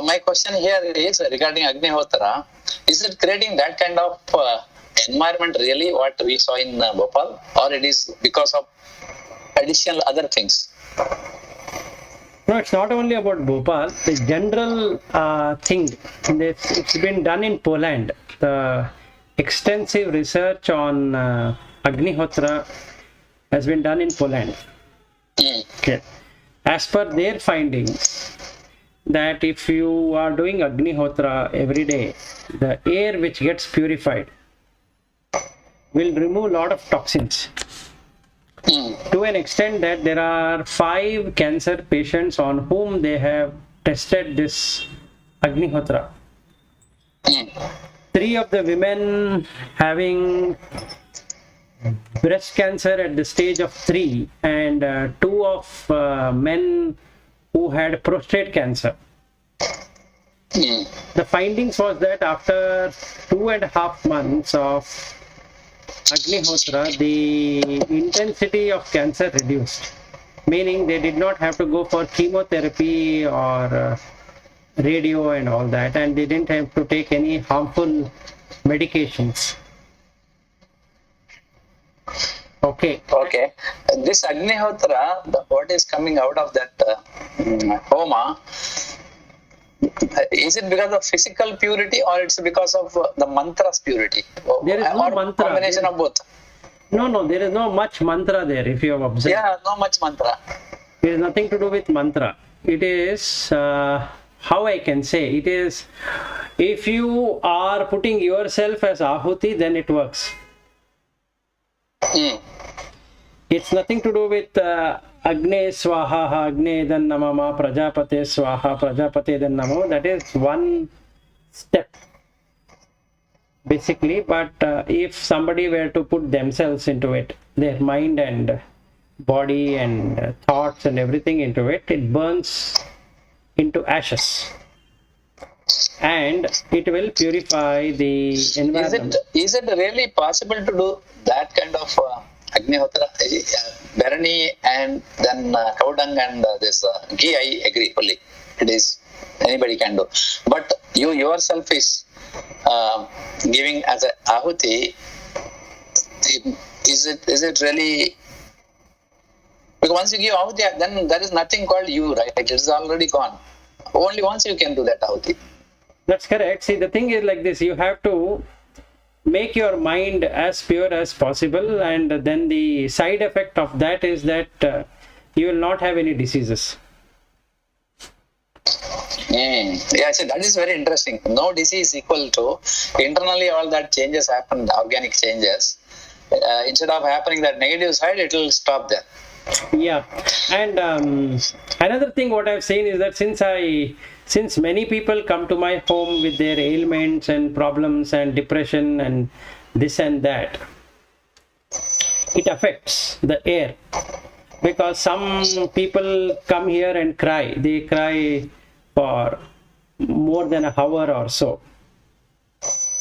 My question here is regarding Agnihotra. Is it creating that kind of environment really what we saw in Bhopal, or it is because of additional other things? No, it's not only about Bhopal. The general thing, it's been done in Poland. The extensive research on Agnihotra has been done in Poland. Okay. As per their findings, that if you are doing Agnihotra every day, the air which gets purified will remove a lot of toxins. To an extent that there are 5 cancer patients on whom they have tested this Agnihotra. 3 of the women having breast cancer at the stage of 3, and 2 of men who had prostate cancer. The findings was that after 2.5 months of Agnihotra, the intensity of cancer reduced, meaning they did not have to go for chemotherapy or radio and all that, and they didn't have to take any harmful medications. Okay. This Agnihotra, what is coming out of that homa, is it because of physical purity or it's because of the mantra's purity? There is no mantra. Combination of both. No, there is no much mantra there, if you have observed. Yeah, no much mantra. It has nothing to do with mantra. It is, how I can say, it is, if you are putting yourself as Ahuti, then it works. It's nothing to do with Agne Swaha, Agne Dan Namama, Prajapate Swaha, Prajapate Dan Namo. That is one step, basically. But if somebody were to put themselves into it, their mind and body and thoughts and everything into it, it burns into ashes. And it will purify the environment. Is it really possible to do that kind of Agnihotra? Bharani and then cow dung and this ghee, I agree fully. It is, anybody can do. But you yourself is giving as a Ahuti, is it really? Because once you give Ahuti, then there is nothing called you, right? It is already gone. Only once you can do that Ahuti. That's correct. See, the thing is like this, you have to make your mind as pure as possible, and then the side effect of that is that you will not have any diseases. Yeah, see, that is very interesting. No disease equal to internally all that changes happen, organic changes. Instead of happening that negative side, it will stop there. Yeah, and another thing what I've seen is that since many people come to my home with their ailments and problems and depression and this and that, it affects the air, because some people come here and cry. They cry for more than an hour or so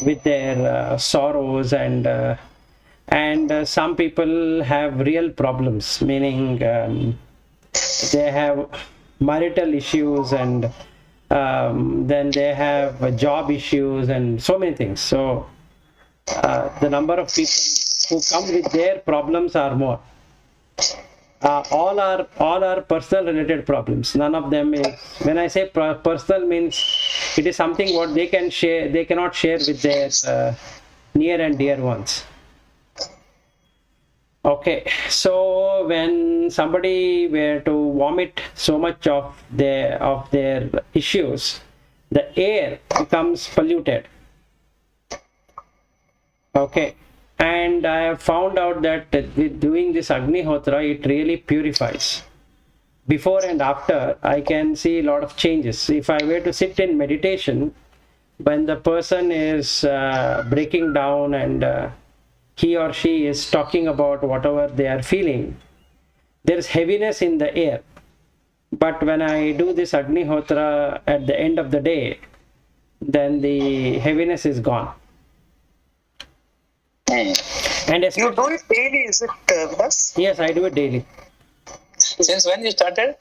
with their sorrows, and some people have real problems, meaning they have marital issues, and then they have job issues and so many things. So the number of people who come with their problems are more. All are personal related problems. None of them is, when I say personal, means it is something what they can share, they cannot share with their near and dear ones. Okay, so when somebody were to vomit so much of their issues, the air becomes polluted. Okay, and I have found out that with doing this Agnihotra, it really purifies. Before and after, I can see a lot of changes. If I were to sit in meditation, when the person is breaking down and he or she is talking about whatever they are feeling, there is heaviness in the air. But when I do this Agnihotra at the end of the day, then the heaviness is gone. And you do it daily, is it, Vidas? Yes, I do it daily. Since when you started?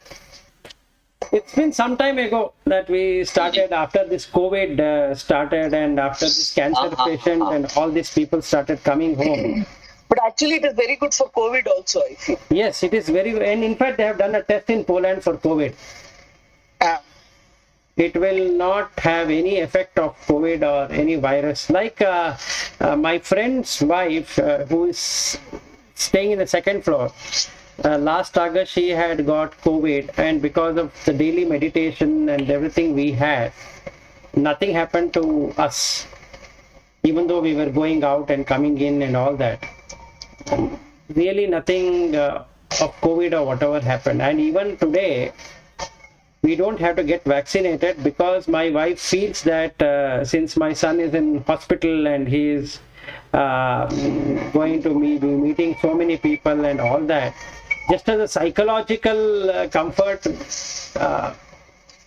It's been some time ago that we started after this COVID started, and after this cancer patient and all these people started coming home. But actually, it is very good for COVID also, I feel. Yes, it is very, and in fact, they have done a test in Poland for COVID. It will not have any effect of COVID or any virus. Like my friend's wife, who is staying in the second floor, last August she had got COVID, and because of the daily meditation and everything we had, nothing happened to us, even though we were going out and coming in and all that. Really nothing of COVID or whatever happened. And even today, we don't have to get vaccinated, because my wife feels that since my son is in hospital and he is going to be meeting so many people and all that, just as a psychological comfort,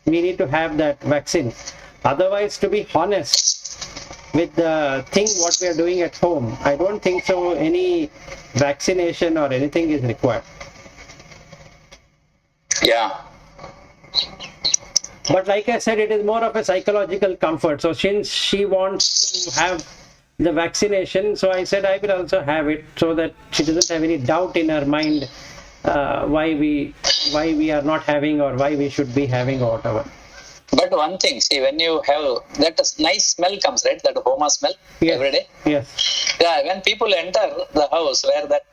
we need to have that vaccine. Otherwise, to be honest, with the thing what we are doing at home, I don't think so any vaccination or anything is required. Yeah. But like I said, it is more of a psychological comfort. So since she wants to have the vaccination, so I said I will also have it, so that she doesn't have any doubt in her mind why we are not having, or why we should be having, or whatever. But one thing, see, when you have that nice smell comes, right? That homa smell every day. Yes. Yeah, when people enter the house where that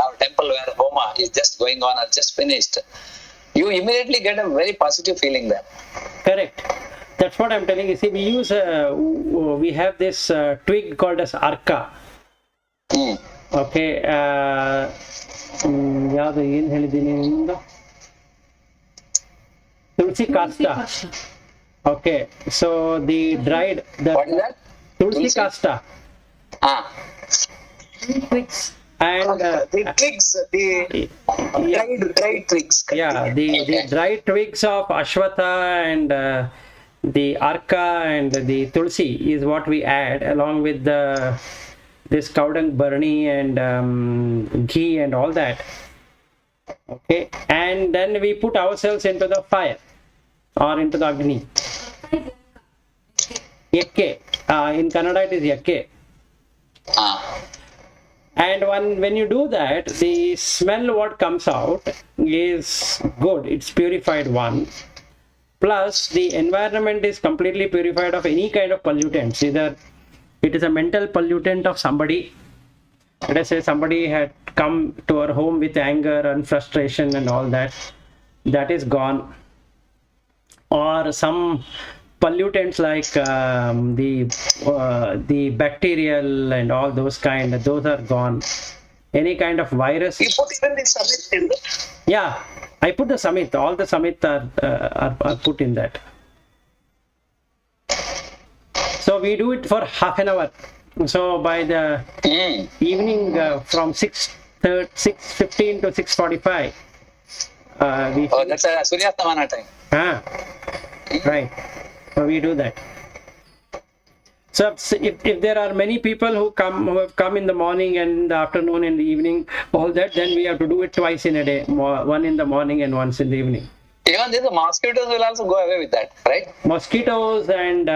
our temple where homa is just going on or just finished, you immediately get a very positive feeling there. Correct. That's what I'm telling you. See, we have this twig called as arca. Okay. ಯಾವುದು ಏನು ಹೇಳಿದ್ದೀನಿ ನಿಮ್ದು? Tulsi Kasta. Okay, so the dried, what is that? Tulsi Kasta. Twigs. And the twigs, the dried twigs. Yeah, the dried twigs of Ashwatha and the Arka and the Tulsi is what we add, along with this cow dung burni and ghee and all that. Okay, and then we put ourselves into the fire or into the Agni. Yakke. In Kannada it is yakke. And when you do that, the smell what comes out is good. It's purified one. Plus the environment is completely purified of any kind of pollutants. Either it is a mental pollutant of somebody. Let us say somebody had come to our home with anger and frustration and all that. That is gone. Or some pollutants like the bacterial and all those are gone. Any kind of virus. You put even the samit in that? Yeah, I put the samit. All the samit are put in that. So we do it for half an hour. So by the evening from 6:15 to 6:45. That's a Suryastamana time. Right. So we do that. So if there are many people who have come in the morning and in the afternoon and the evening, all that, then we have to do it twice in a day, one in the morning and once in the evening. Even the mosquitoes will also go away with that, right? Mosquitoes and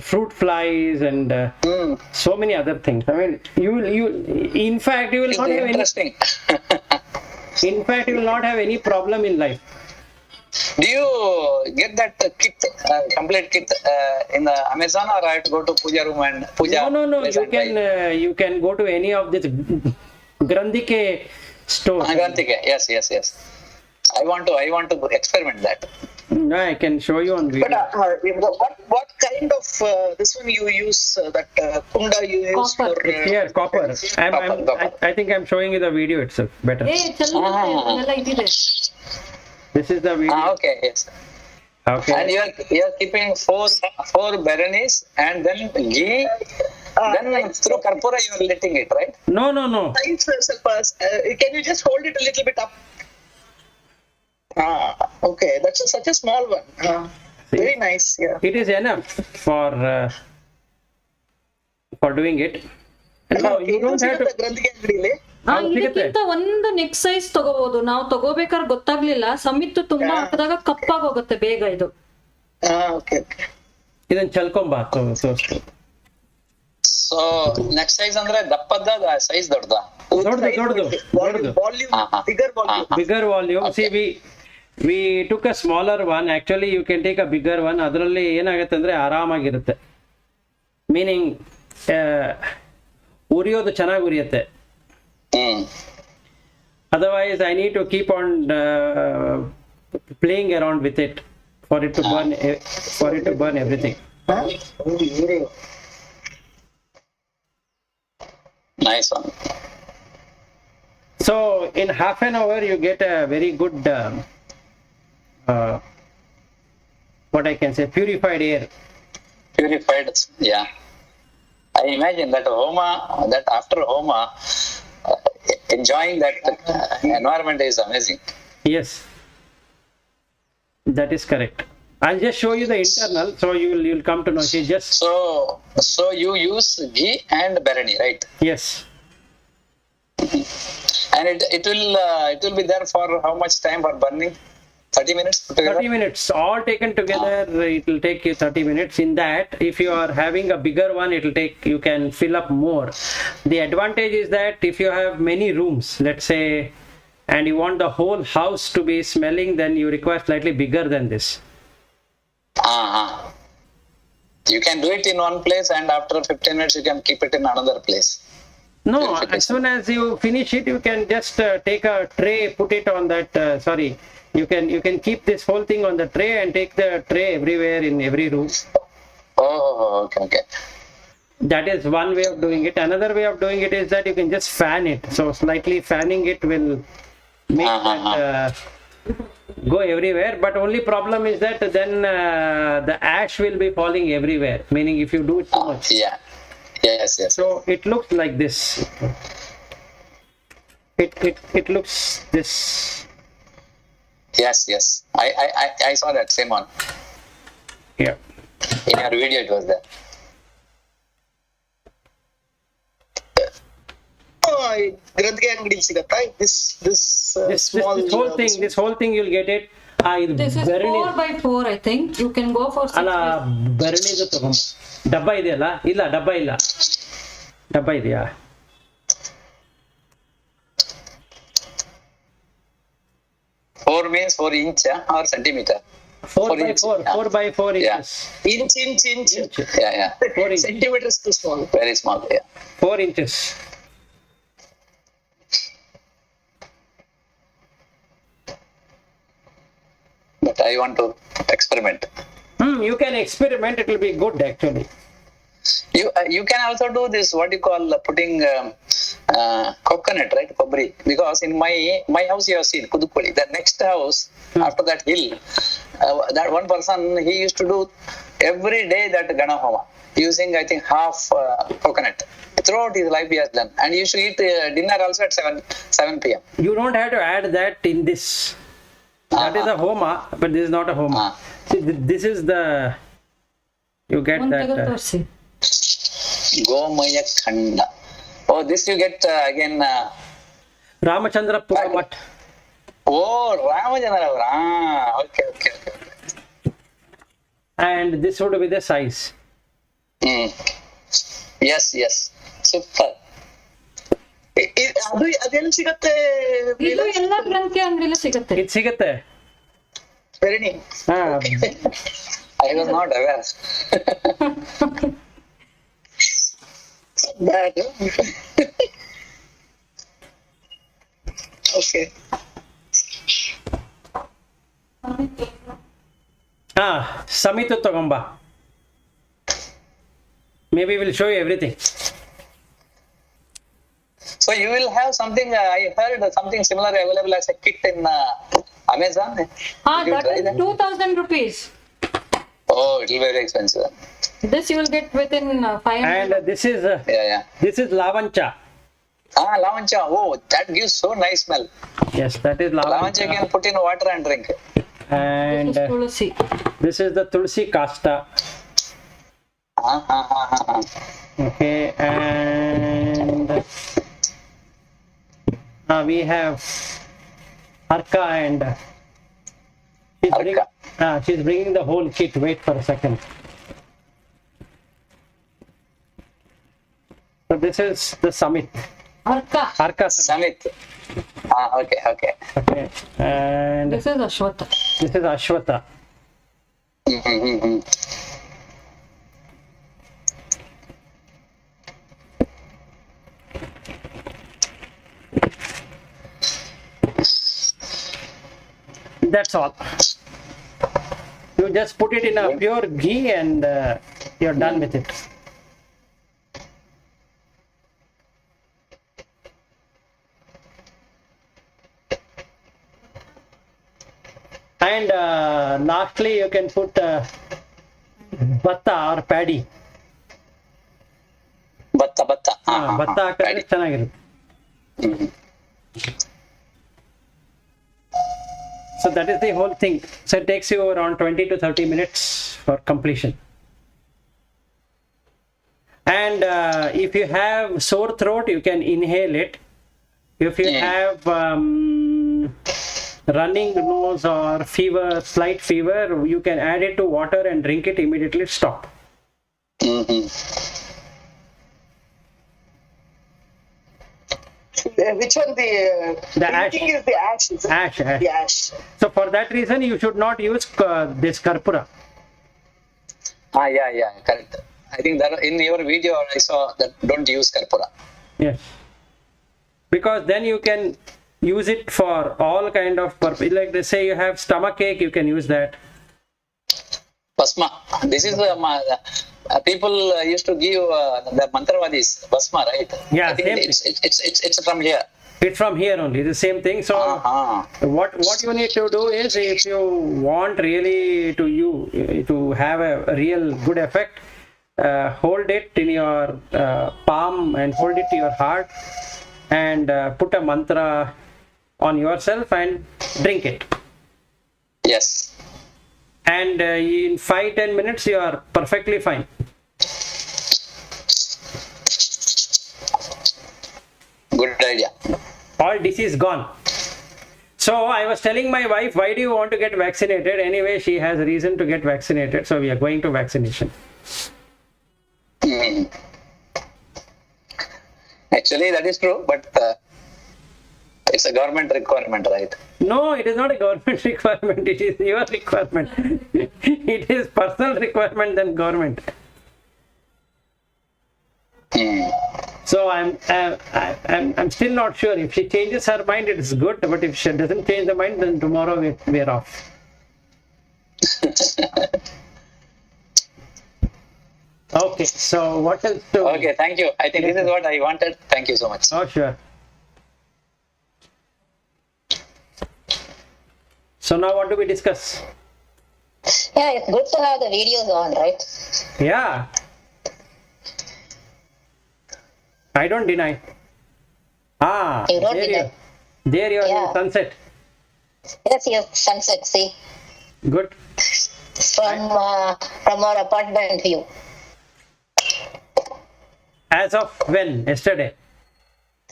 fruit flies and so many other things. I mean, in fact you will not have interesting. In fact, you will not have any problem in life. Do you get that kit, complete kit in the Amazon, or I have to go to puja room and puja? No. You can go to any of this Grandhike stores. Grandhike, yes. I want to experiment that. I can show you on video. But what kind of this one you use? That kunda you use copper. For? Yeah, copper. Copper. I think I'm showing you the video itself better. This is the video. Okay, yes. Okay. And you are keeping four berenies and then ghee. Then through karpura you are letting it, right? No. Can you just hold it a little bit up? Okay, that's such a small one. Very nice. Yeah. It is enough for doing it. No, you don't have to. ಇದಕ್ಕಿಂತ ಒಂದು neck size ತಗೋಬಹುದು. ನಾವು ತಗೋಬೇಕಾದ್ರೆ ಗೊತ್ತಾಗ್ಲಿಲ್ಲ, ಸಮಿತ್ತು ತುಂಬಾ ಹಾಕಿದಾಗ ಕಪ್ಪಾಗಿ ಹೋಗುತ್ತೆ ಬೇಗ ಇದು. ಓಕೆ. ಇದನ್ನ ಚಲ್ಕೊಂಬ ತೋರಿಸ್ತು. ಸೊ ನೆಕ್ಸ್ಟ್ ಸೈಜ್ ಅಂದ್ರೆ ದಪ್ಪದ ಸೈಜ್ ದೊಡ್ಡದ? ದೊಡ್ಡದು bigger volume. See we took a smaller one, actually you can take a bigger one. ಅದರಲ್ಲಿ ಏನಾಗುತ್ತೆ ಅಂದ್ರೆ ಆರಾಮಾಗಿರುತ್ತೆ, ಮೀನಿಂಗ್ ಉರಿಯೋದು ಚೆನ್ನಾಗಿ ಉರಿಯುತ್ತೆ. Otherwise, I need to keep on playing around with it for it to burn everything. Nice one. So in half an hour you get a very good what I can say, purified air. Purified, yeah. I imagine that Homa, that after Homa, enjoying that environment is amazing. Yes, that is correct. I'll just show you the internal, so you'll come to know. She just so you use ghee and barani, right? Yes. And it will be there for how much time for burning? 30 minutes put together? 30 minutes all taken together. It will take you 30 minutes. In that, if you are having a bigger one, you can fill up more. The advantage is that if you have many rooms, let's say, and you want the whole house to be smelling, then you require slightly bigger than this. You can do it in one place, and after 15 minutes you can keep it in another place. No, as soon as you finish it, you can just take a tray, put it on that you can keep this whole thing on the tray and take the tray everywhere in every room. Okay. That is one way of doing it. Another way of doing it is that you can just fan it. So slightly fanning it will make that go everywhere. But only problem is that then the ash will be falling everywhere. Meaning if you do it too much. Yeah. Yes. So it looks like this. It looks this. Yes. I saw that same one. Yeah. In your video it was there. ಗ್ರಂಥಿಗೆ ಅಂಗಡಿ ಸಿಗತ್ತಾ this small this whole thing you'll get it. This is 4x4, I think. You can go for 6. ಅಲ್ಲ ಭರಣಿದು ತಗೊಂಬ. ಡಬ್ಬ ಇದೆಯಲ್ಲ? ಇಲ್ಲ ಡಬ್ಬ ಇಲ್ಲ. ಡಬ್ಬ ಇದೆಯಾ? 4 means 4 inch or centimeter? 4 by 4 inches. inch. Yeah. 4 inches. Centimeters too small. Very small, yeah. 4 inches. But I want to experiment. You can experiment, it will be good actually. You can also do this, what you call putting coconut, right? Kobri. Because in my house you have seen Kudukoli. The next house after that hill, that one person, he used to do every day that Gana Homa using I think half coconut. Throughout his life he has done, and he used to eat dinner also at 7 p.m. You don't have to add that in this. That is a homa, but this is not a homa. See, this is the, you get that. Gomaya Khanda. Oh, this you get again. Ramachandra Puramat. Oh, Ramachandra. Okay. And this would be the size. Yes. Super. ಅದೆಲ್ಲ ಸಿಗತ್ತೆ? ಇದು ಎಲ್ಲ ಗ್ರಂಥಿ ಅಂಗಡಿಲೂ ಸಿಗತ್ತೆ. ಇದು ಸಿಗತ್ತೆ. Very I was not aware. Bad. Okay. Samitu ತಗೊಂಬಾ. Maybe we'll show you everything. So you will have something, I heard something similar available as a kit in Amazon. That is 2,000 rupees. Oh, it will be very expensive. This you will get within 500. And this is this is lavancha. Lavancha. Oh, that gives so nice smell. Yes, that is lavancha. Lavancha you can put in water and drink. And this is tulsi. This is the tulsi kasta. Okay, and We have Arka and she's bringing the whole kit. Wait for a second. So this is the summit. Arka Samit. Okay. Okay. And This is Ashwata. this is Ashwata. Mm-hmm. That's all. You just put it in a pure ghee and you're done with it. And lastly, you can put bhatta or paddy. Batta. Bhatta ಹಾಕಿದ್ರೆ ಚೆನ್ನಾಗಿರುತ್ತೆ. So that is the whole thing. So it takes you around 20 to 30 minutes for completion. And if you have sore throat, you can inhale it. If you have running nose or fever, slight fever, you can add it to water and drink it, immediately stop. Which one? The ash. drinking is the ash. Is it? Ash. The ash. So for that reason, you should not use this karpura. Yeah, correct. I think that in your video I saw that don't use karpura. Yes. Because then you can use it for all kind of purpose. Like they say you have stomach ache, you can use that. Basma. This is people used to give the mantravadis basma, right? Yeah, I think it's from here. It's from here only, the same thing. So what you need to do is, if you want really to have a real good effect, hold it in your palm and hold it to your heart and put a mantra on yourself and drink it. Yes. And in 5-10 minutes you are perfectly fine. Good idea. All disease gone. So I was telling my wife, why do you want to get vaccinated? Anyway, she has a reason to get vaccinated, so we are going to vaccination. Actually, that is true, but it's a government requirement, right? No, it is not a government requirement. It is your requirement. It is personal requirement than government. So I'm still not sure. If she changes her mind, it is good. But if she doesn't change the mind, then tomorrow we're off. Okay. So what else? Okay, thank you. I think this is what I wanted. Thank you so much. Oh, sure. So now what do we discuss? Yeah, it's good to have the videos on, right? Yeah. I don't deny. You don't deny. There you are in Yeah. sunset. Yes, your sunset, see, Good. from our apartment view. As of when? Yesterday.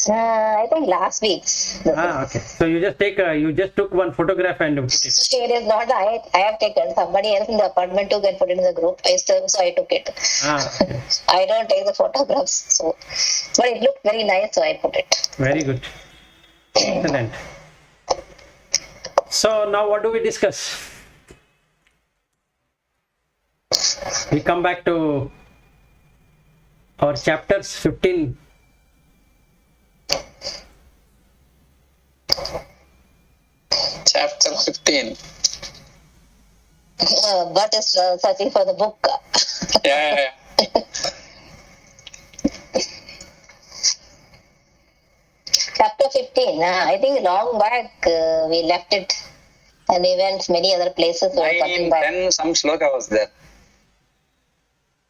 I think last week. Okay. So you just took one photograph and put it. It is not I have taken. Somebody else in the apartment took and put it in the group. So I took it. Okay. I don't take the photographs, so but it looked very nice, so I put it. Very good. Excellent. So now what do we discuss? We come back to our chapters 15. Chapter 15. But is searching for the book. Yeah. Chapter 15. I think long back we left it, and we went many other places. So 9, 10, some shloka was there.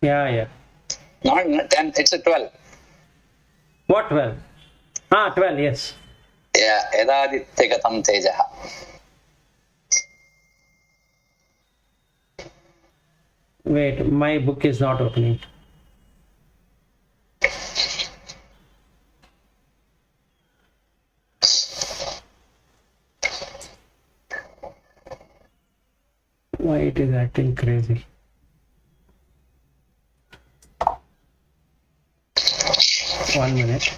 Yeah. Not 10, it's a 12. What 12? 12, yes. Yeah, Edadittegatam Tejaha. Wait, my book is not opening. is acting crazy. One minute.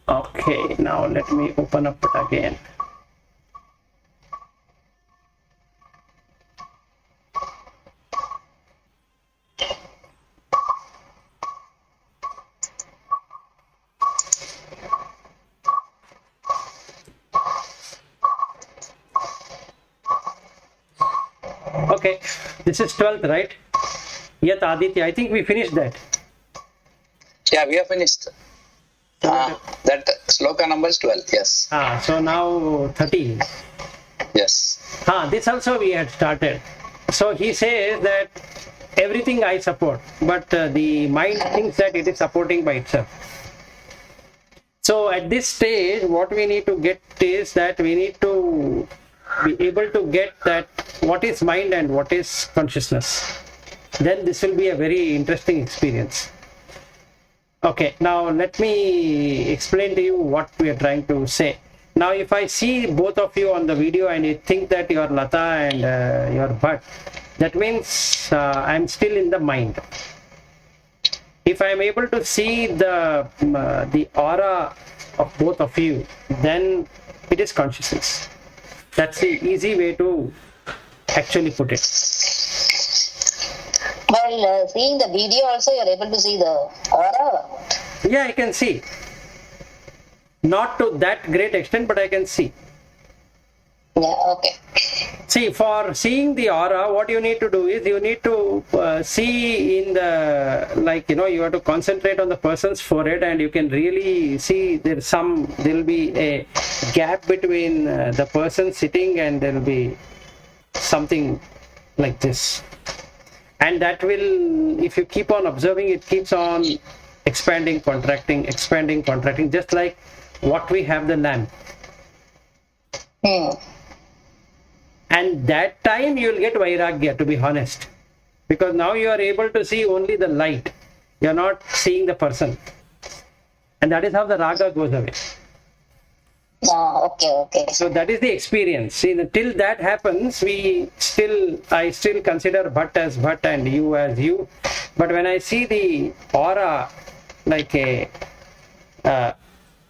Okay, now let me open up it again. Okay, this is 12th, right? Yat Aditya, I think we finished that. Yeah, we have finished. That sloka number is 12. Yes. So now 13. Yes. This also we had started. So he says that everything I support, but the mind thinks that it is supporting by itself. So at this stage, what we need to get is that we need to be able to get that what is mind and what is consciousness. Then this will be a very interesting experience. Okay, now let me explain to you what we are trying to say. Now, if I see both of you on the video and you think that you are Lata and your Bhatt, that means I'm still in the mind. If I am able to see the aura of both of you, then it is consciousness. That's the easy way to actually put it. While seeing the video also, you're able to see the aura. Yeah, I can see. Not to that great extent, but I can see. Yeah, okay. See, for seeing the aura, what you need to do is you need to see in the, like, you have to concentrate on the person's forehead and you can really see there will be a gap between the person sitting and there will be something like this. And that will, if you keep on observing, it keeps on expanding, contracting, just like what we have the lamp. And that time you will get vairagya, to be honest, because now you are able to see only the light. You are not seeing the person, and that is how the raga goes away. Okay. So that is the experience. See, till that happens, I still consider Bhatt as Bhatt and you as you. But when I see the aura, like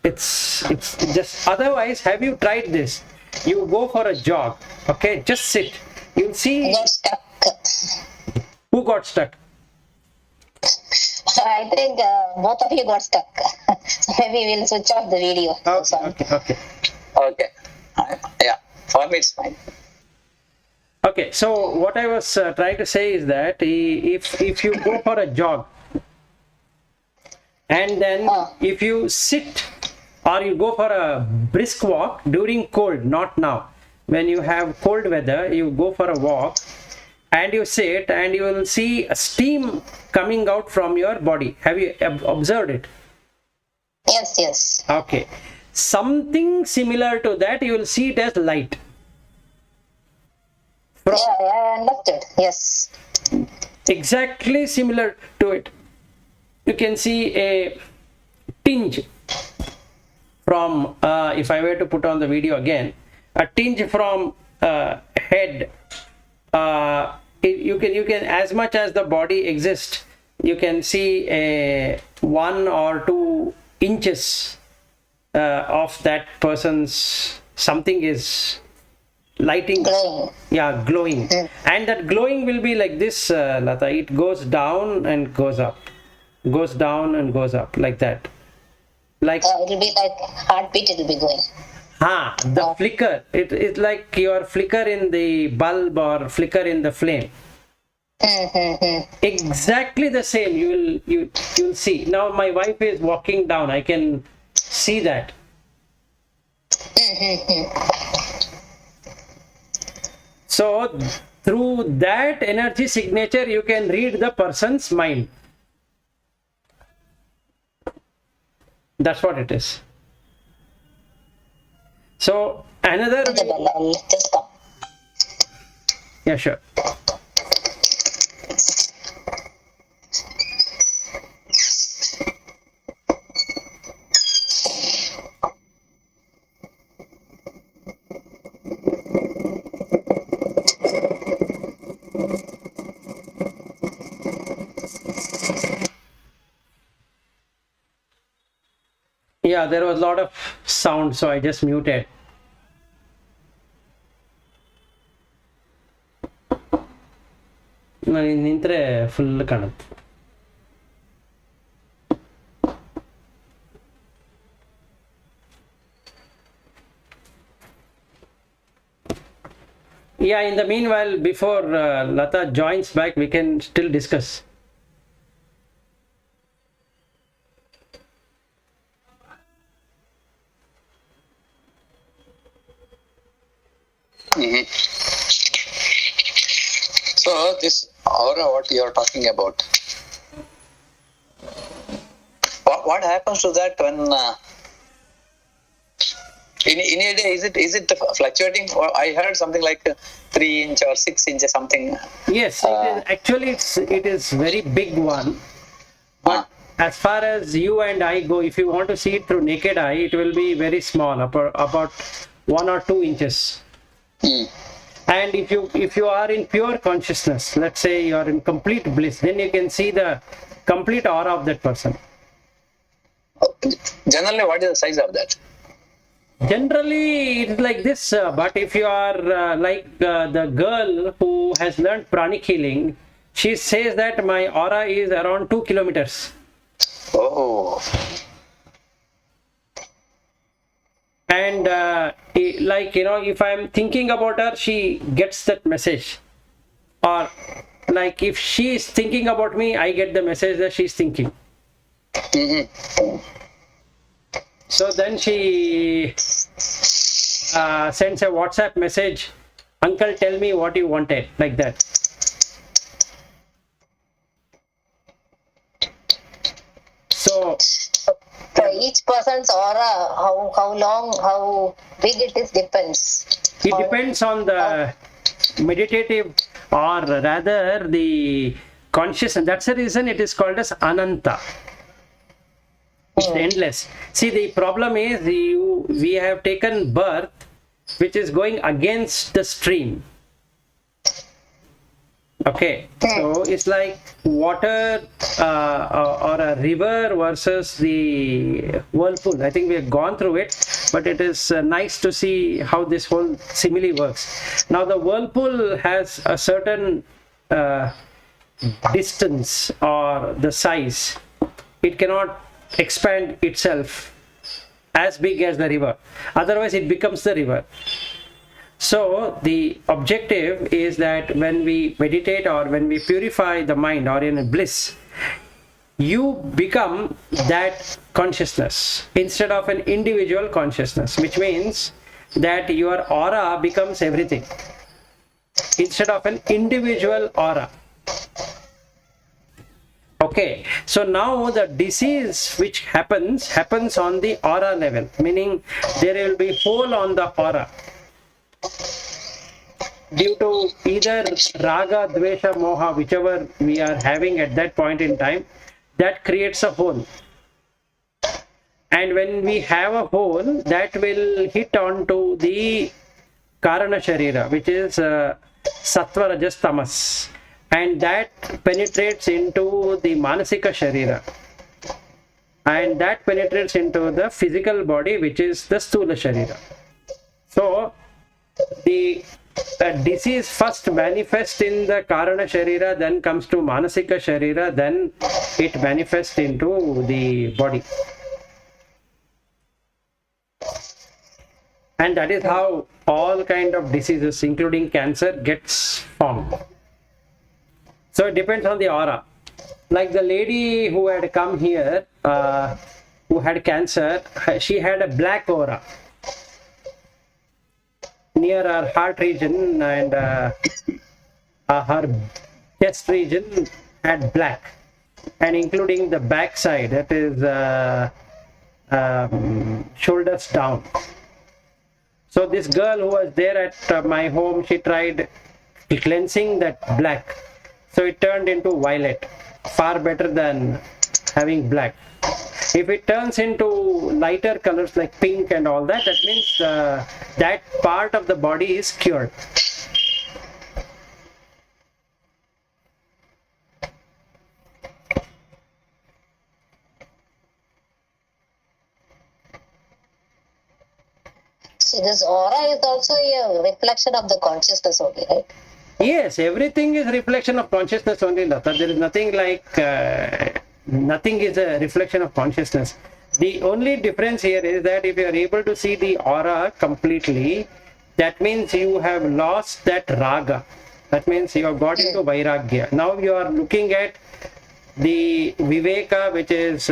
it's just, otherwise, have you tried this? You go for a jog, okay, just sit, you'll see. I got stuck. Who got stuck? I think both of you got stuck. Maybe we'll switch off the video. Okay. Yeah, for me it's fine. Okay, so what I was trying to say is that if you go for a jog and then if you sit or you go for a brisk walk during cold, not now. When you have cold weather, you go for a walk and you sit and you will see a steam coming out from your body. Have you observed it? Yes. Okay. Something similar to that, you will see it as light. Yeah, I understood. Yes. Exactly similar to it. You can see a tinge from, if I were to put on the video again, a tinge from head. You can, as much as the body exists, you can see a 1 or 2 inches of that person's, something is lighting, glowing. And that glowing will be like this, Lata. It goes down and goes up, goes down and goes up, like that. Like it will be like heartbeat, it will be going. The flicker. It's like your flicker in the bulb or flicker in the flame. Exactly the same. You'll see. Now my wife is walking down. I can see that. So through that energy signature, you can read the person's mind. That's what it is. So Another. The bell, I'll just come. Yeah, sure. Yeah, there was a lot of sound, so I just muted. ನಾನು ನಿಂತರೆ full ಕಾಣುತ್ತೆ. Yeah, in the meanwhile, before Lata joins back, we can still discuss. So this aura, what you are talking about, what happens to that when in a day, is it fluctuating? Or I heard something like 3 inch or 6 inch something. Yes, actually it is very big one. But as far as you and I go, if you want to see it through naked eye, it will be very small, about 1 or 2 inches. And if you are in pure consciousness, let's say you are in complete bliss, then you can see the complete aura of that person. Generally, what is the size of that? Generally it's like this, but if you are the girl who has learned pranic healing, she says that my aura is around 2 kilometers. Oh. And if I'm thinking about her, she gets that message. Or like if she is thinking about me, I get the message that she's thinking. So then she sends a WhatsApp message, "Uncle, tell me what you wanted," like that. So For each person's aura, how long, how big it is depends. it depends on the meditative, or rather the consciousness. That's the reason it is called as Ananta. It's endless. See, the problem is we have taken birth which is going against the stream. Okay, so it's like water or a river versus the whirlpool. I think we have gone through it, but it is nice to see how this whole simile works. Now the whirlpool has a certain distance or the size. It cannot expand itself as big as the river, otherwise it becomes the river. So the objective is that when we meditate or when we purify the mind or in a bliss, you become that consciousness instead of an individual consciousness, which means that your aura becomes everything instead of an individual aura. Okay, so now the disease which happens on the aura level, meaning there will be hole on the aura due to either raga, dvesha, moha, whichever we are having at that point in time, that creates a hole. And when we have a hole, that will hit onto the karana sharira, which is sattva, rajas, tamas, and that penetrates into the manasika sharira, and that penetrates into the physical body, which is the sthula sharira. So the disease first manifests in the karana sharira, then comes to manasika sharira, then it manifests into the body. And that is how all kind of diseases, including cancer, gets formed. So it depends on the aura. Like the lady who had come here, who had cancer, she had a black aura near her heart region, and her chest region had black, and including the back side, that is shoulders down. So this girl who was there at my home, she tried cleansing that black. So it turned into violet. Far better than having black. If it turns into lighter colors like pink and all that, that means that part of the body is cured. So this aura is also a reflection of the consciousness only, right? Yes, everything is reflection of consciousness only, Lata. There is nothing like, nothing is a reflection of consciousness. The only difference here is that if you are able to see the aura completely, that means you have lost that raga. That means you have got into vairagya. Now you are looking at the viveka, which is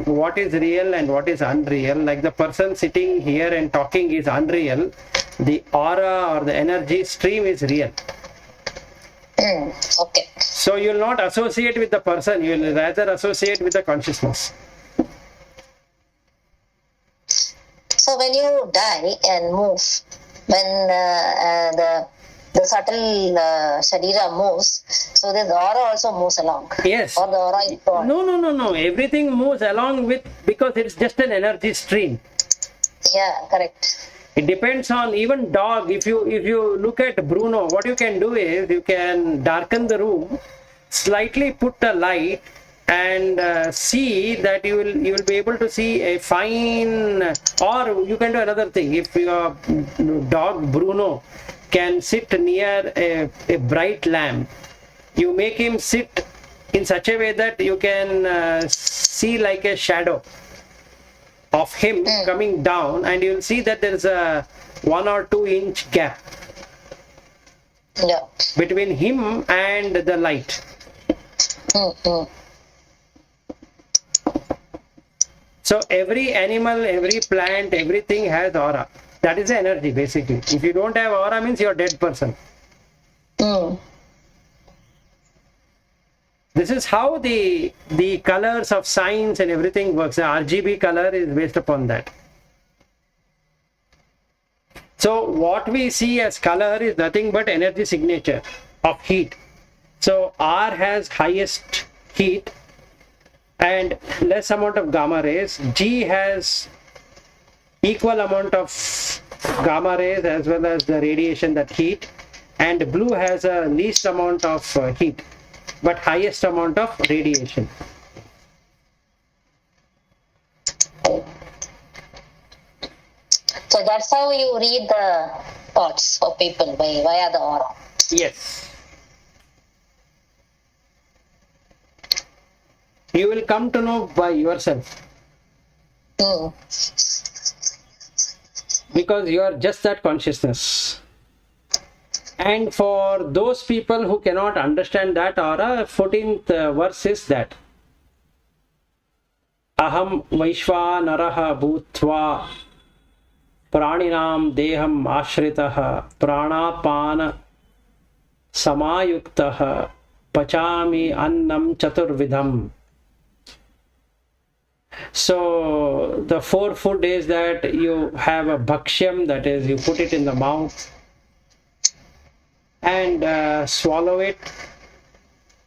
what is real and what is unreal. Like the person sitting here and talking is unreal. The aura or the energy stream is real. Okay. So you will not associate with the person, you will rather associate with the consciousness. So when you die and move, when the subtle sharira moves, so this aura also moves along. Yes. Or the aura is gone. No. Everything moves along with, because it's just an energy stream. Yeah, correct. It depends on even dog. If you look at Bruno, what you can do is you can darken the room, slightly put a light, and see that you will be able to see a fine. Or you can do another thing. If your dog Bruno can sit near a bright lamp, you make him sit in such a way that you can see like a shadow of him coming down, and you'll see that there is a 1 or 2 inch gap between him and the light. So every animal, every plant, everything has aura. That is the energy basically. If you don't have aura, means you're a dead person. This is how the colors of signs and everything works. The RGB color is based upon that. So what we see as color is nothing but energy signature of heat. So R has highest heat and less amount of gamma rays. G has equal amount of gamma rays as well as the radiation, that heat. And blue has a least amount of heat, but highest amount of radiation. So that's how you read the thoughts for people via the aura. Yes. You will come to know by yourself. Because you are just that consciousness. And for those people who cannot understand that aura, 14th verse is that Aham Vaishvanaraha Bhutva Praninam Deham Ashritaha Pranapana Samayuktaha Pachami Annam Chaturvidham. So the 4 food is that you have a bhakshyam, that is you put it in the mouth and swallow it,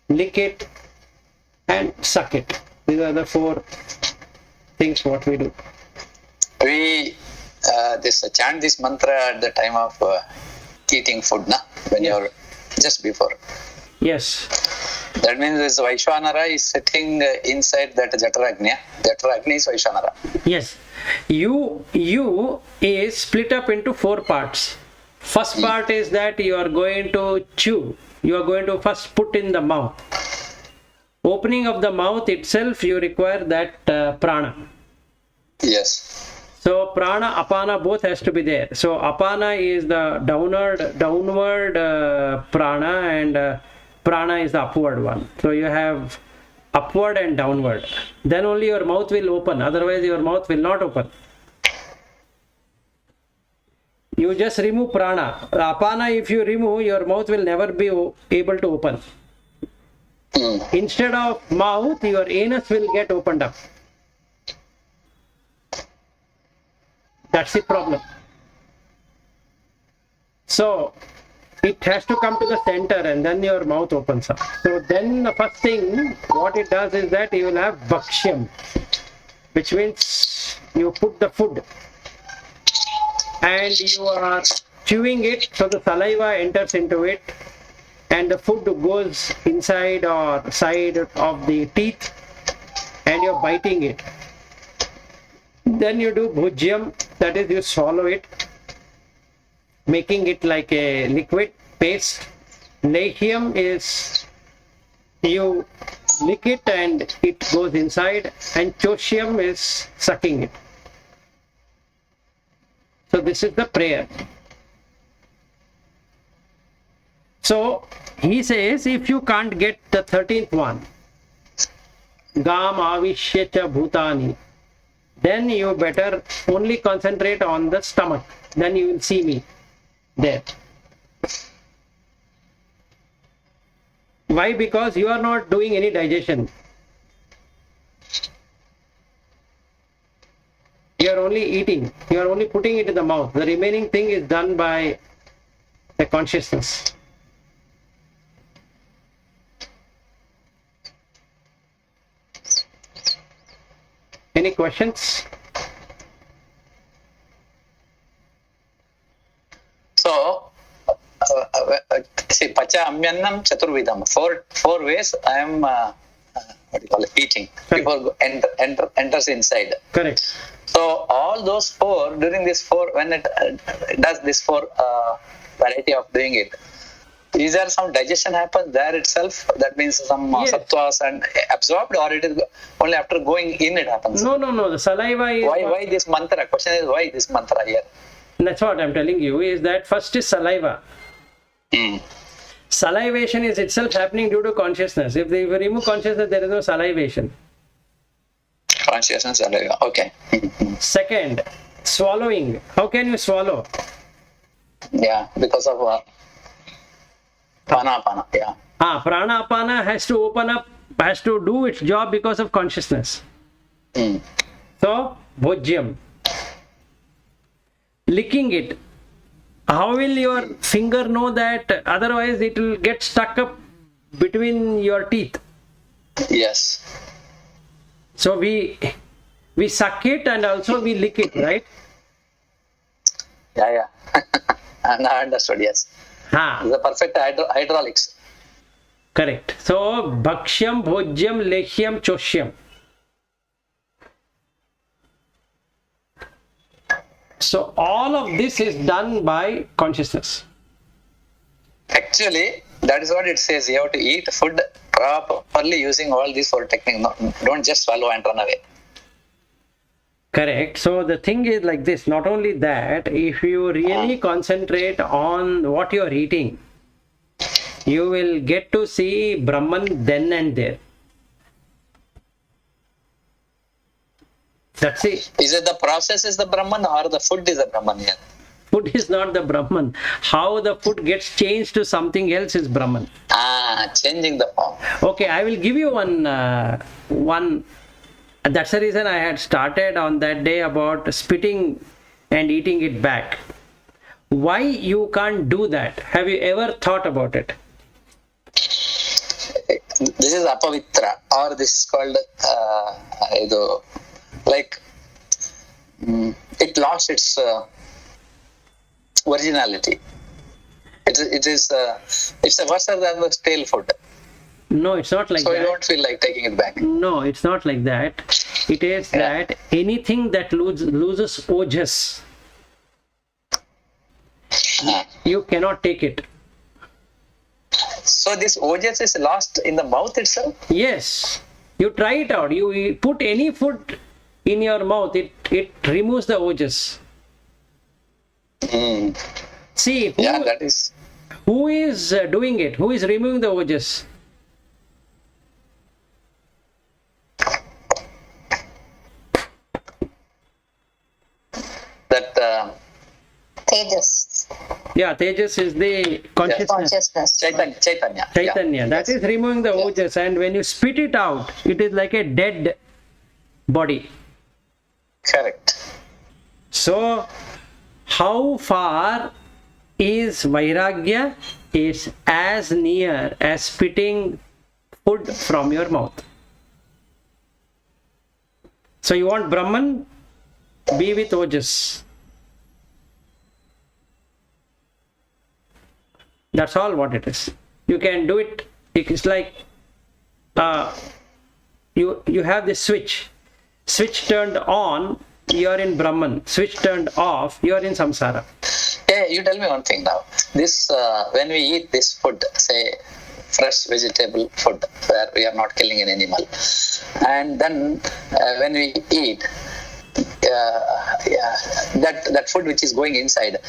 lick it and suck it. These are the 4 things what we do. We chant this mantra at the time of eating food, na? When you're just before. Yes. That means this Vaishvanara is sitting inside that Jataragnya. Jataragnya is Vaishvanara. Yes. You is split up into 4 parts. First part is that you are going to chew. You are going to first put in the mouth. Opening of the mouth itself, you require that prana. Yes. So prana, apana both has to be there. So apana is the downward prana, and prana is the upward one. So you have upward and downward. Then only your mouth will open. Otherwise your mouth will not open. You just remove prana. Apana, if you remove, your mouth will never be able to open. Instead of mouth, your anus will get opened up. That's the problem. So it has to come to the center and then your mouth opens up. So then the first thing what it does is that you will have bhakshyam, which means you put the food and you are chewing it, so the saliva enters into it and the food goes inside or side of the teeth and you're biting it. Then you do bhujyam, that is you swallow it, making it like a liquid paste. Lehyam is you lick it and it goes inside, and choshyam is sucking it. So this is the prayer. So he says if you can't get the 13th one, Gam avishya cha bhutani, then you better only concentrate on the stomach. Then you will see me there. Why? Because you are not doing any digestion. You are only eating. You are only putting it in the mouth. The remaining thing is done by the consciousness. Any questions? So, see, pacha amyannam chaturvidam. Four ways I am, what do you call it, eating. Correct. Before enters inside. Correct. So, all those four, during this four, when it does this four variety of doing it, is there some digestion happens there itself? That means some Yes. sattvas and absorbed, or it is only after going in it happens? No. The saliva is. Why this mantra? Question is why this mantra here? That's what I'm telling you, is that first is saliva. Hmm. Salivation is itself happening due to consciousness. If you remove consciousness, there is no salivation. Consciousness, okay. Second, swallowing. How can you swallow? Yeah, because of prana, yeah. Prana apana has to open up, has to do its job because of consciousness. Hmm. So, bhojyam. Licking it. How will your finger know that? Otherwise, it will get stuck up between your teeth. Yes. So we suck it and also we lick it, right? Yeah. Now I understood, yes. The perfect hydraulics. Correct. So bhakshyam, bhojyam, lehyam, choshyam. So all of this is done by consciousness. Actually, that is what it says. You have to eat food properly using all these four techniques. No, don't just swallow and run away. Correct. So the thing is like this. Not only that, if you really concentrate on what you are eating, you will get to see Brahman then and there. That's it. Is it the process is the Brahman or the food is the Brahman here? Food is not the Brahman. How the food gets changed to something else is Brahman. Changing the form. Okay, I will give you one. That's the reason I had started on that day about spitting and eating it back. Why you can't do that? Have you ever thought about it? This is apavitra, or this is called it lost its originality. It's worse than the stale food. No, it's not like So that. you don't feel like taking it back. No, it's not like that. It is that anything that loses ojas, you cannot take it. So this ojas is lost in the mouth itself? Yes, you try it out. You put any food in your mouth, it removes the ojas. See, That is. who is doing it? Who is removing the ojas? That Tejas. Yeah, Tejas is the consciousness. Chaitanya. Chaitanya. Yeah. That is removing the ojas, and when you spit it out, it is like a dead body. Correct. So, how far is Vairagya is as near as spitting food from your mouth. So you want Brahman? Be with Ojas. That's all what it is. You can do it. It's like you have this switch. Switch turned on, you are in Brahman. Switch turned off, you are in samsara. Yeah, you tell me one thing now. This when we eat this food, say fresh vegetable food, where we are not killing an animal, and then when we eat that food which is going inside,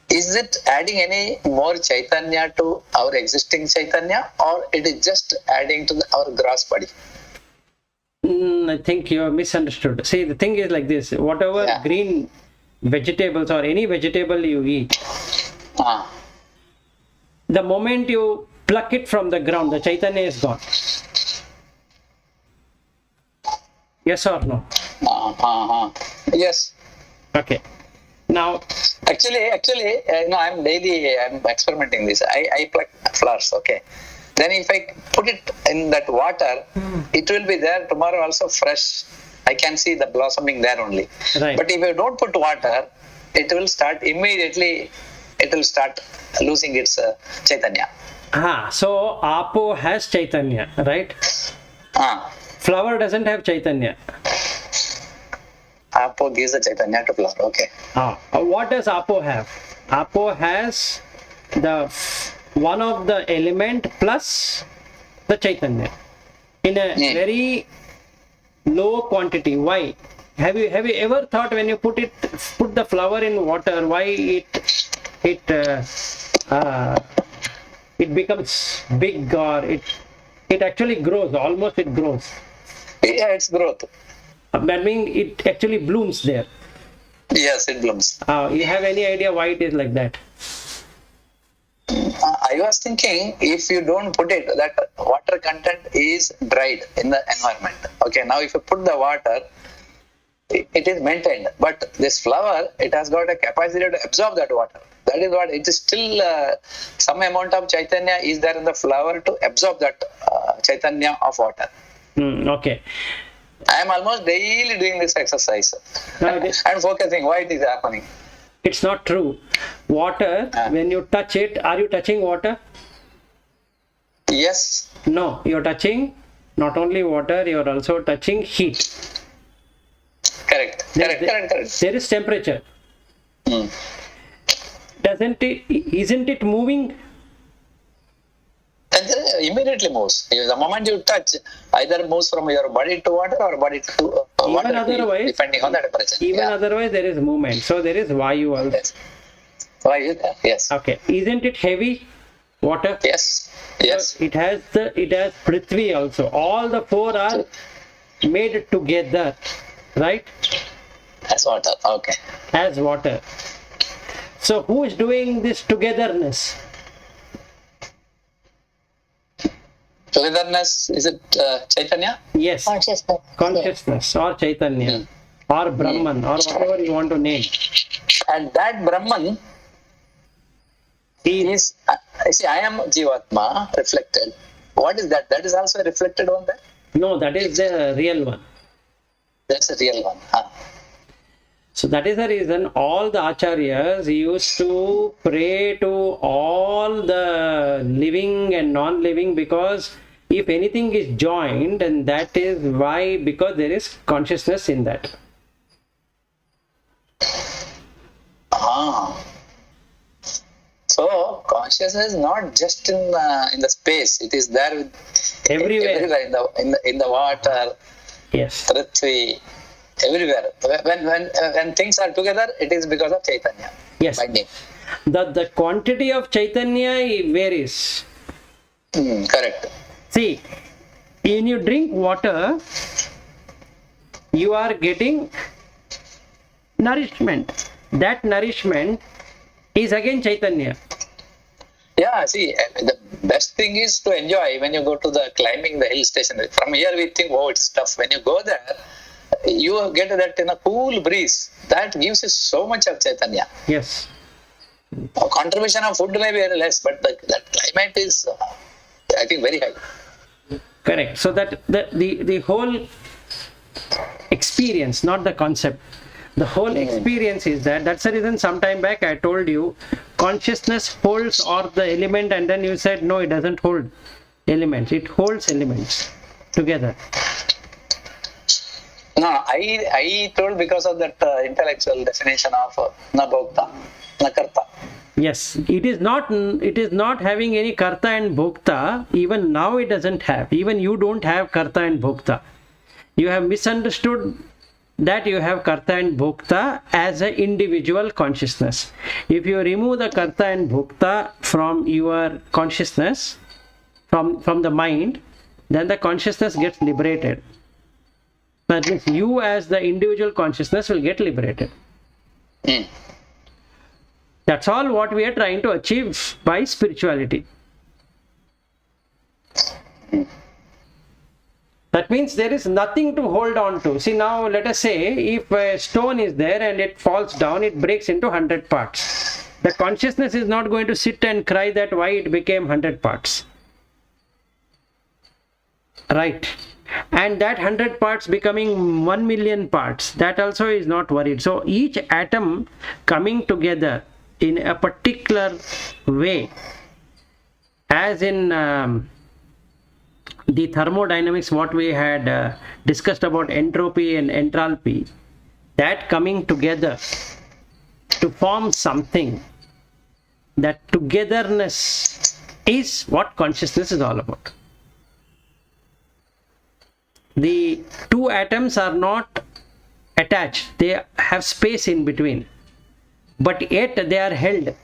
is it adding any more Chaitanya to our existing Chaitanya, or it is just adding to our gross body? I think you have misunderstood. See, the thing is like this. Whatever green vegetables or any vegetable you eat, the moment you pluck it from the ground, the Chaitanya is gone. Yes or no? Yes. Okay. Now, Actually, no, I'm experimenting this. I pluck flowers, okay. Then if I put it in that water, it will be there tomorrow also fresh. I can see the blossoming there only. Right. But if you don't put water, it will start immediately, it will start losing its Chaitanya. so Apo has Chaitanya, right? Flower doesn't have Chaitanya. Apo gives the Chaitanya to flower, okay. What does Apo have? Apo has the one of the element plus the Chaitanya in a very low quantity. Why? Have you ever thought when you put the flower in water, why it becomes big, or it actually grows? Almost it grows. Yeah, it's growth. That means it actually blooms there. Yes, it blooms. You have any idea why it is like that? I was thinking, if you don't put it, that water content is dried in the environment. Okay, now if you put the water, it is maintained. But this flower, it has got a capacity to absorb that water. That is what it is. Still some amount of Chaitanya is there in the flower to absorb that Chaitanya of water. Okay. I am almost daily doing this exercise and focusing why it is happening. It's not true. Water, when you touch it, are you touching water? Yes. No, you're touching not only water, you're also touching heat. Correct. There is temperature. Isn't it moving? And immediately moves. The moment you touch, either moves from your body to water or body to water, otherwise, depending on the temperature. Otherwise, there is movement. So there is Vayu also. Yes. Vayu, yes. Okay. Isn't it heavy? Water? Yes. So it has Prithvi also. All the four are made together, right? As water. Okay. As water. So who is doing this togetherness? Togetherness, is it Chaitanya? Yes. Consciousness or Chaitanya or Brahman or whatever you want to name. And that Brahman is, see, I am Jivatma reflected. What is that? That is also reflected on that? No, that is the real one. That's the real one. So that is the reason all the acharyas used to pray to all the living and non-living, because if anything is joined, and that is why, because there is consciousness in that. So consciousness is not just in the space; it is there with everywhere in the water. Yes. Prithvi, everywhere. When things are together, it is because of Chaitanya. Yes. The quantity of Chaitanya varies. Correct. See, when you drink water, you are getting nourishment. That nourishment is again Chaitanya. Yeah, see, the best thing is to enjoy when you go to the climbing the hill station. From here we think, oh, it's tough. When you go there, you get that in a cool breeze. That gives you so much of Chaitanya. Yes. Contribution of food may be very less, but that climate is, I think, very high. Correct. So that the whole experience, not the concept, the whole experience is that's the reason sometime back I told you consciousness holds or the element, and then you said no, it doesn't hold elements, it holds elements together. No, I told because of that intellectual definition of na bhokta, na karta. Yes, it is not having any karta and bhokta. Even now it doesn't have. Even you don't have karta and bhokta. You have misunderstood that you have karta and bhokta as an individual consciousness. If you remove the karta and bhokta from your consciousness, from the mind, then the consciousness gets liberated. That means you as the individual consciousness will get liberated. That's all what we are trying to achieve by spirituality. That means there is nothing to hold on to. See, now let us say if a stone is there and it falls down, it breaks into 100 parts. The consciousness is not going to sit and cry that why it became 100 parts. Right. And that 100 parts becoming 1 million parts, that also is not worried. So each atom coming together in a particular way, as in the thermodynamics, what we had discussed about entropy and enthalpy, that coming together to form something, that togetherness is what consciousness is all about. The two atoms are not attached, they have space in between, but yet they are held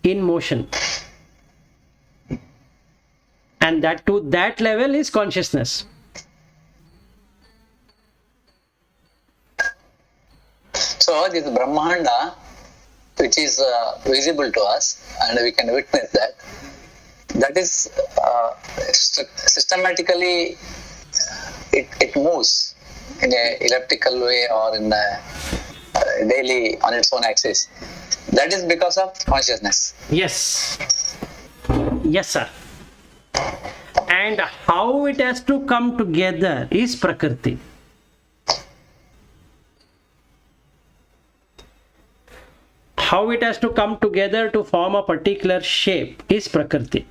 in motion. And that to that level is consciousness. So this Brahmanda, which is visible to us, and we can witness that is systematically it moves in a elliptical way or in a daily on its own axis. That is because of consciousness. Yes. Yes, sir. And how it has to come together is Prakriti. How it has to come together to form a particular shape is Prakriti.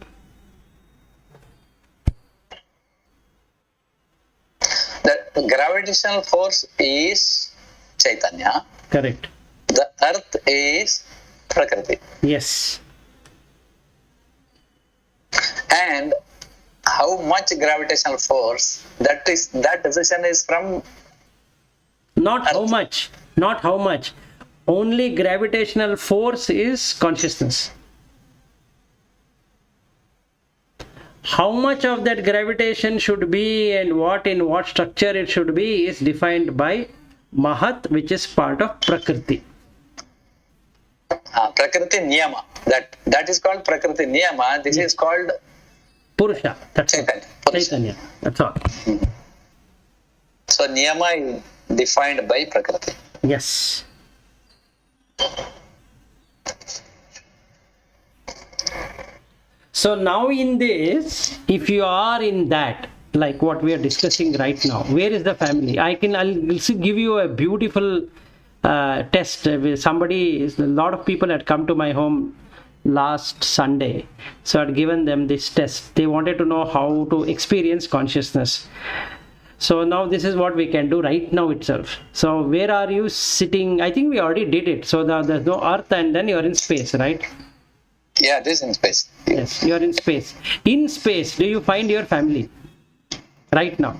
The gravitational force is Chaitanya. Correct. The earth is Prakriti. Yes. And how much gravitational force, that decision is from Not earth. how much. Not how much. Only gravitational force is consciousness. How much of that gravitation should be and in what structure it should be is defined by Mahat, which is part of Prakriti. Prakriti Niyama. That is called Prakriti Niyama. This is called Purusha. That's Chaitanya. all. Chaitanya. That's all. So Niyama is defined by Prakriti. Yes. So now in this, if you are in that, like what we are discussing right now, where is the family? I'll give you a beautiful test. A lot of people had come to my home last Sunday. So I'd given them this test. They wanted to know how to experience consciousness. So now this is what we can do right now itself. So where are you sitting? I think we already did it. So there's no earth and then you're in space, right? Yeah, this is in space. Yes, you're in space. In space, do you find your family right now?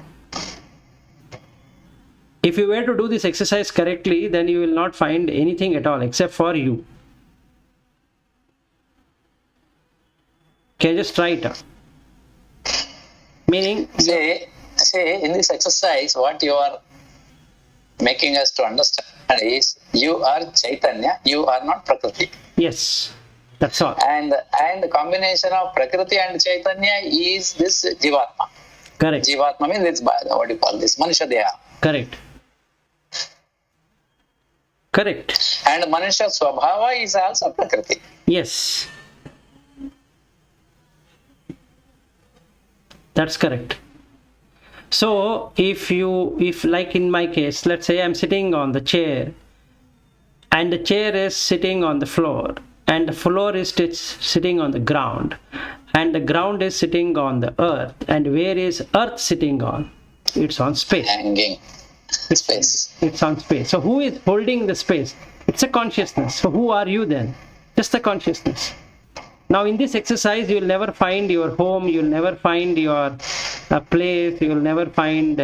If you were to do this exercise correctly, then you will not find anything at all except for you. Can you just try it out? Meaning, See, in this exercise, what you are making us to understand is you are Chaitanya, you are not Prakriti. yes, that's all. And the combination of Prakriti and Chaitanya is this Jivatma. Correct. Jivatma means it's what do you call this? Manusha Deha. Correct. Correct. And Manusha Swabhava is also Prakriti. Yes. That's correct. So if like in my case, let's say I'm sitting on the chair and the chair is sitting on the floor and the floor is sitting on the ground and the ground is sitting on the earth, and where is earth sitting on? It's on space. Hanging. Space. It's on space. So who is holding the space? It's a consciousness. So who are you then? Just a consciousness. Now in this exercise, you will never find your home, you will never find your place, you will never find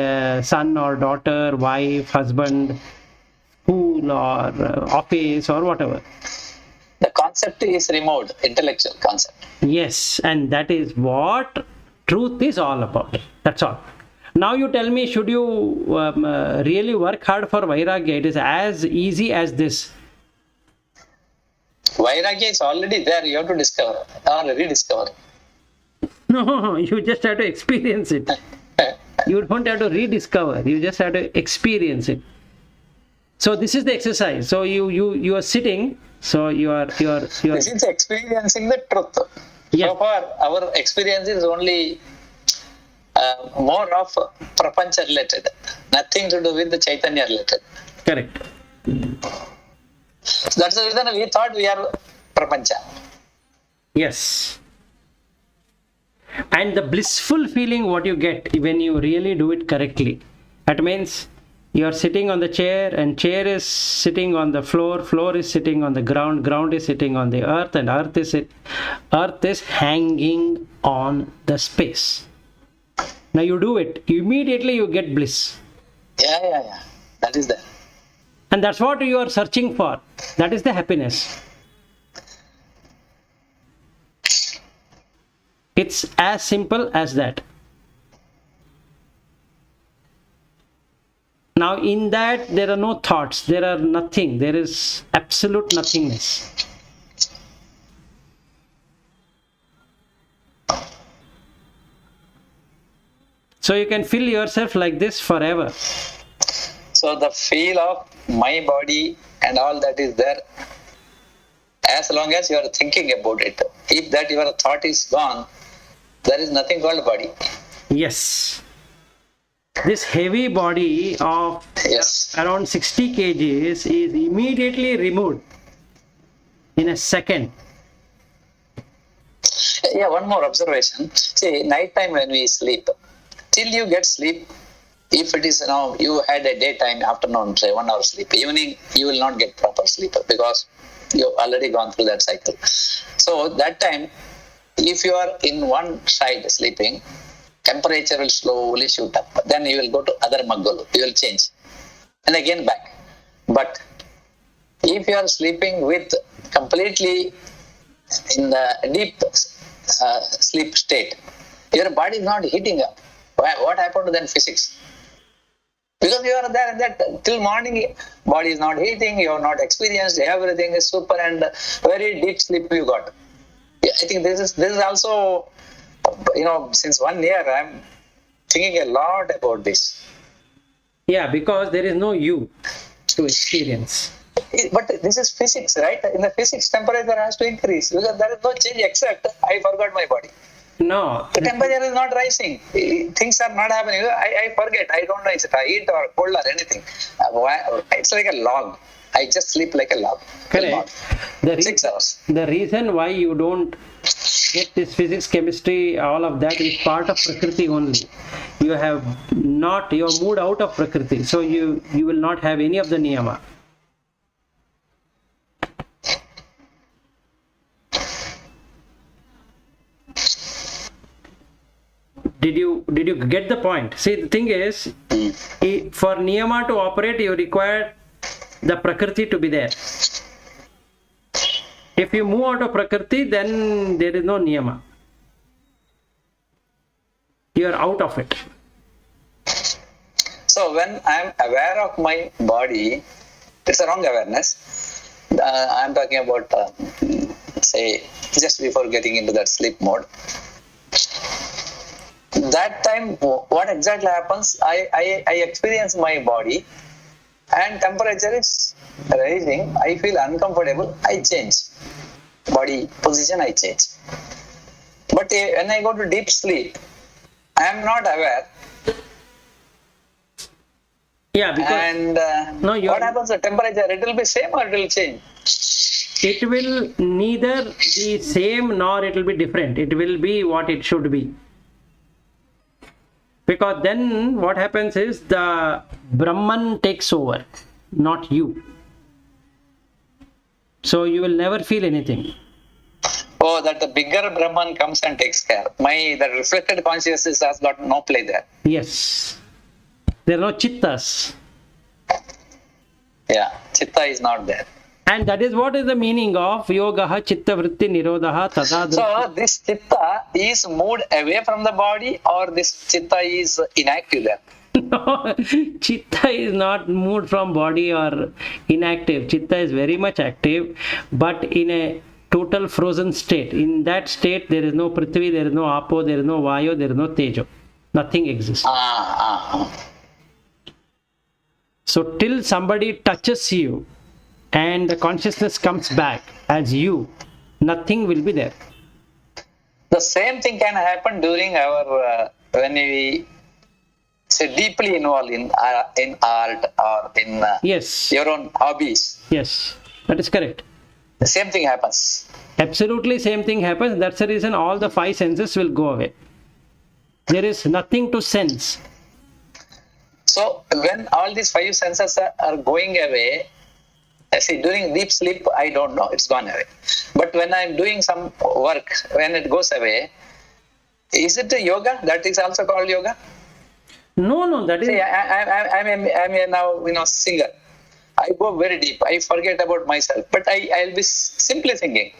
son or daughter, wife, husband, school or office or whatever. The concept is removed, intellectual concept. Yes, and that is what truth is all about. That's all. Now you tell me, should you really work hard for Vairagya? It is as easy as this. Vairagya is already there, you have to discover or rediscover. No, you just have to experience it. You don't have to rediscover, you just have to experience it. So this is the exercise. So you are sitting, so you are This is experiencing the truth. Yes. So far, our experience is only more of prapancha related, nothing to do with the Chaitanya related. correct. So that's the reason we thought we are prapancha. Yes. And the blissful feeling what you get when you really do it correctly. That means you are sitting on the chair and chair is sitting on the floor, floor is sitting on the ground, ground is sitting on the earth, and earth is hanging on the space. Now you do it, immediately you get bliss. Yeah. That is there. And that's what you are searching for. That is the happiness. It's as simple as that. Now in that there are no thoughts, there are nothing, there is absolute nothingness. So you can feel yourself like this forever. So the feel of my body and all that is there as long as you are thinking about it. If that your thought is gone, there is nothing called body. Yes. This heavy body of around 60 kgs is immediately removed in a second. Yeah, one more observation. See, night time when we sleep, till you get sleep, if it is you had a daytime, afternoon, say 1 hour sleep, evening you will not get proper sleep because you have already gone through that cycle. So that time, if you are in one side sleeping, temperature will slowly shoot up. Then you will go to other Maggalu, you will change and again back. But if you are sleeping with completely in the deep sleep state, your body is not heating up. What happened to then physics? Because you are there and that till morning, body is not heating, you have not experienced, everything is super and very deep sleep you got. I think this is also, since 1 year I'm thinking a lot about this. Yeah, because there is no you to experience. But this is physics, right? In the physics, temperature has to increase because there is no change except I forgot my body. No. The temperature is not rising. Things are not happening. I forget. I don't know if it's heat or cold or anything. It's like a log. I just sleep like a log. Correct. 6 hours. The reason why you don't get this physics, chemistry, all of that is part of Prakriti only. You have moved out of Prakriti. So you will not have any of the niyama. Did you get the point? See, the thing is, for niyama to operate, you require the Prakriti to be there. If you move out of Prakriti, then there is no niyama. You are out of it. So when I am aware of my body, it's a wrong awareness. I am talking about, say, just before getting into that sleep mode. That time, what exactly happens? I experience my body and temperature is rising. I feel uncomfortable. I change. body position, I change. But when I go to deep sleep, I am not aware. Yeah, because And No, you what are- happens to temperature? It will be same or it will change? it will neither be same nor it will be different. It will be what it should be. Because then what happens is the Brahman takes over, not you. So you will never feel anything. Oh, that the bigger Brahman comes and takes care. The reflected consciousness has got no play there. Yes. There are no chittas. Yeah, chitta is not there. And that is what is the meaning of yogaha chitta vritti nirodha tadadritti. So this chitta is moved away from the body, or this chitta is inactive there? No, chitta is not moved from body or inactive. Chitta is very much active, but in a total frozen state. In that state, there is no prithvi, there is no apo, there is no vayu, there is no tejo. Nothing exists. So till somebody touches you and the consciousness comes back as you, nothing will be there. The same thing can happen during our when we say deeply involved in art or in Yes, your own hobbies. yes, that is correct. The same thing happens. Absolutely same thing happens. That's the reason all the five senses will go away. There is nothing to sense. So when all these five senses are going away, see, during deep sleep, I don't know, it's gone away. But when I'm doing some work, when it goes away, is it a yoga? That is also called yoga? No, that is... See, I'm a now, singer. I go very deep. I forget about myself. But I'll be simply thinking.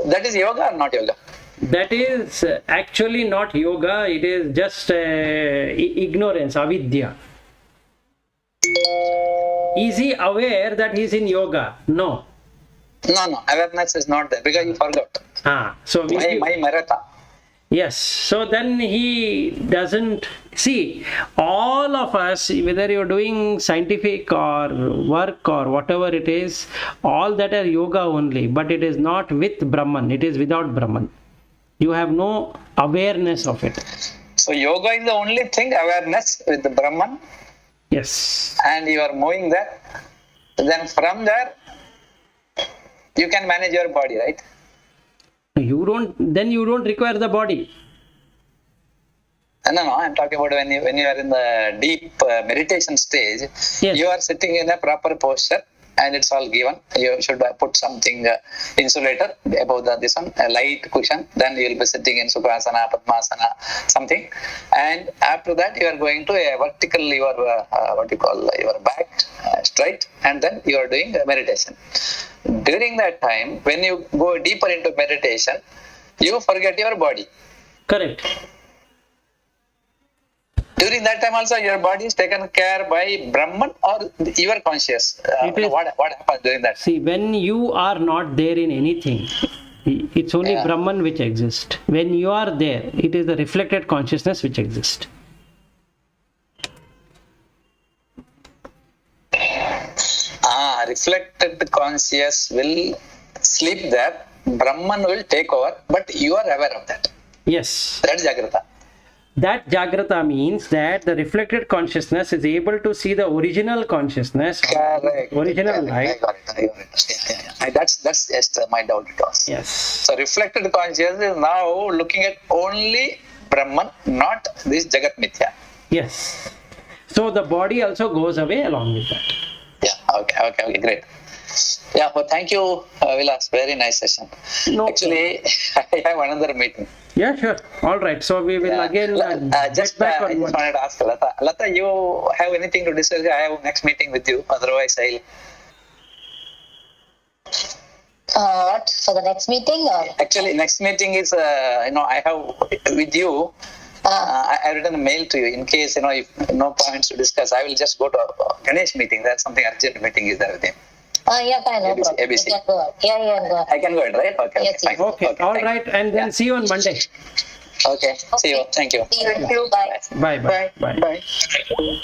That is yoga or not yoga? That is actually not yoga. It is just ignorance, avidya. Is he aware that he is in yoga? No. No. Awareness is not there because you forgot. So My maratha. yes. So then he doesn't see. All of us, whether you're doing scientific or work or whatever it is, all that are yoga only. But it is not with Brahman. It is without Brahman. You have no awareness of it. So yoga is the only thing, awareness with the Brahman. Yes. And you are moving there. Then from there, you can manage your body, right? You don't require the body. No, I'm talking about when you are in the deep meditation stage, Yes. You are sitting in a proper posture and it's all given. You should put something insulator above this one, a light cushion. Then you will be sitting in Sukhasana, Padmasana, something. And after that, you are going to a vertical, your back straight, and then you are doing meditation. During that time, when you go deeper into meditation, you forget your body. Correct. During that time also, your body is taken care by Brahman or you are conscious. What happens during that? See, when you are not there in anything, it's only Yeah. Brahman which exists. When you are there, it is the reflected consciousness which exists. Reflected conscious will sleep there. Brahman will take over, but you are aware of that. Yes. That is Jagrata. That Jagrata means that the reflected consciousness is able to see the original consciousness, Correct. original I light. got it. Yeah. That's just my doubt it was. Yes. So reflected consciousness is now looking at only Brahman, not this Jagat Mithya. Yes. So the body also goes away along with that. Yeah, okay, great. Yeah, well, thank you, Vilas. Very nice session. No Actually, I have another meeting. Yeah, sure. All right. So we will again Just get back I on just one. wanted to ask Lata. Lata, you have anything to discuss? I have next meeting with you. Otherwise, I'll. What for the next meeting or? Actually, next meeting is I have with you. I written a mail to you in case if no points to discuss. I will just go to Ganesh meeting. That's something urgent meeting is there with him. Yeah, fine, no problem. ABC. You can go out. Yeah, you can go out. I can go ahead, right? Okay. Yes, Fine. Okay. All thank right. And then see you on Monday. you. Okay. See you. Thank you. See you. Bye. Bye. Bye. Bye. Bye.